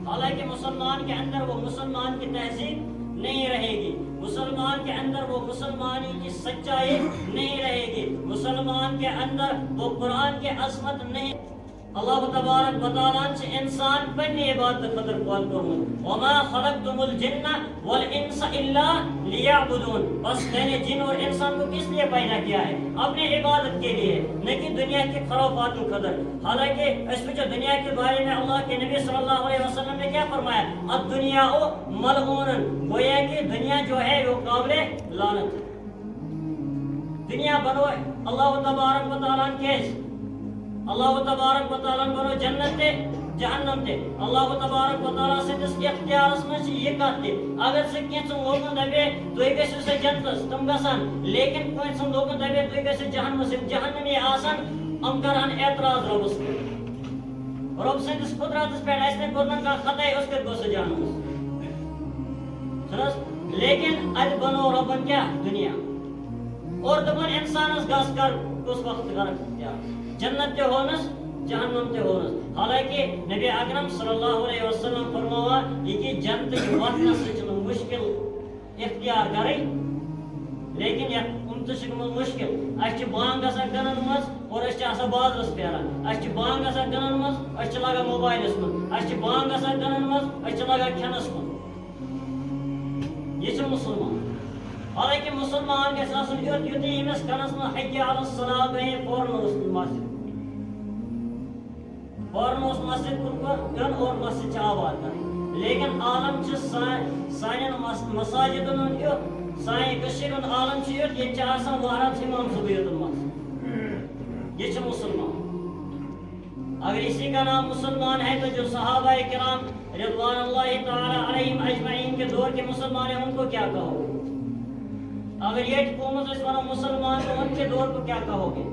حالانکہ مسلمان کے اندر وہ مسلمان کی تہذیب نہیں رہے گی، مسلمان کے اندر وہ مسلمانی کی سچائی نہیں رہے گی، مسلمان کے اندر وہ قرآن کی عظمت نہیں. اللہ تبارک و تعالیٰ سے انسان پنی عبادت خطر قول کروں وما خلقتم الجن والانس الا لیعبدون. بس میں نے جن اور انسان کو کس لیے پیدا کیا ہے؟ اپنے عبادت کے لیے، نہ کہ دنیا کے خرافات و قدر. حالانکہ اس میں جو دنیا کے بارے میں اللہ کے نبی صلی اللہ علیہ وسلم نے کیا فرمایا؟ الدنیا ملعون، گویا کہ دنیا جو ہے وہ قابل لعنت. دنیا بنو اللہ تبارک و تعالیٰ کیس اللہ تبارک و تعالیٰ بنو جنت تے جہنم تے. اللہ تبارک و تعالیٰ سے اس اختیارس میں یہ کہتے اگر سے کینچن لوگن دبے تو گژھو سے جنتس تم گسان، لیکن کینچن لوگن دبے تو گژھو جہنم سے جہنمی آسان ام کران اعتراض ربس پہ. رب سندس قدرتس پہ اس نے کرنا کا خطا ہے اس کے گوس جہنم سنس. لیکن اد بنو ربن کیا دنیا اور دبن انسانس گس کر اس وقت کر جنت تے ہونس جہنم تے ہونس. حالانکہ نبی اکرم صلی اللہ علیہ وسلم فرماوا یہ جنت کی واتنس مشکل اختیار کرے، لیکن یہ امتشک مشکل. اس بانگ گژھان گنن مز اور اس آسان بازرس پھیران، اس بانگ گژھان گنن مز اس لگان موبائلس من، اس بانگ گژھان گنن مز اس لگان کھینس من. یہ مسلمان. حالانکہ مسلمان گژھِ آسُن یُتھُے أمِس کَنَس منٛز حَیّ عَلَى الصَّلَاۃ گٔیے فوراً اوس مسجد، فوراً اوس مسجد کُن دیُن اور مسجد چھِ آباد کَرٕنۍ. لیکن عالم چھِ سانٮ۪ن مساجدن ہُنٛد یُتھ، سانہِ کٔشیٖرِ ہُنٛد عالم چھُ یُتھ، ییٚتہِ چھِ آسان وہرات اِمام صُبحٲے یوتن منٛز. یہ چھِ مسلمان. اگر اسی کا نام مسلمان ہے تو جو صحابہ کرام رضوان اللہ تعالی علیہم اجمعین کے دور کے مسلمان ہیں ان کو کیا کہو؟ اگر یہ قومت اس مسلمان تو ان کے دور کو کیا کہو گے؟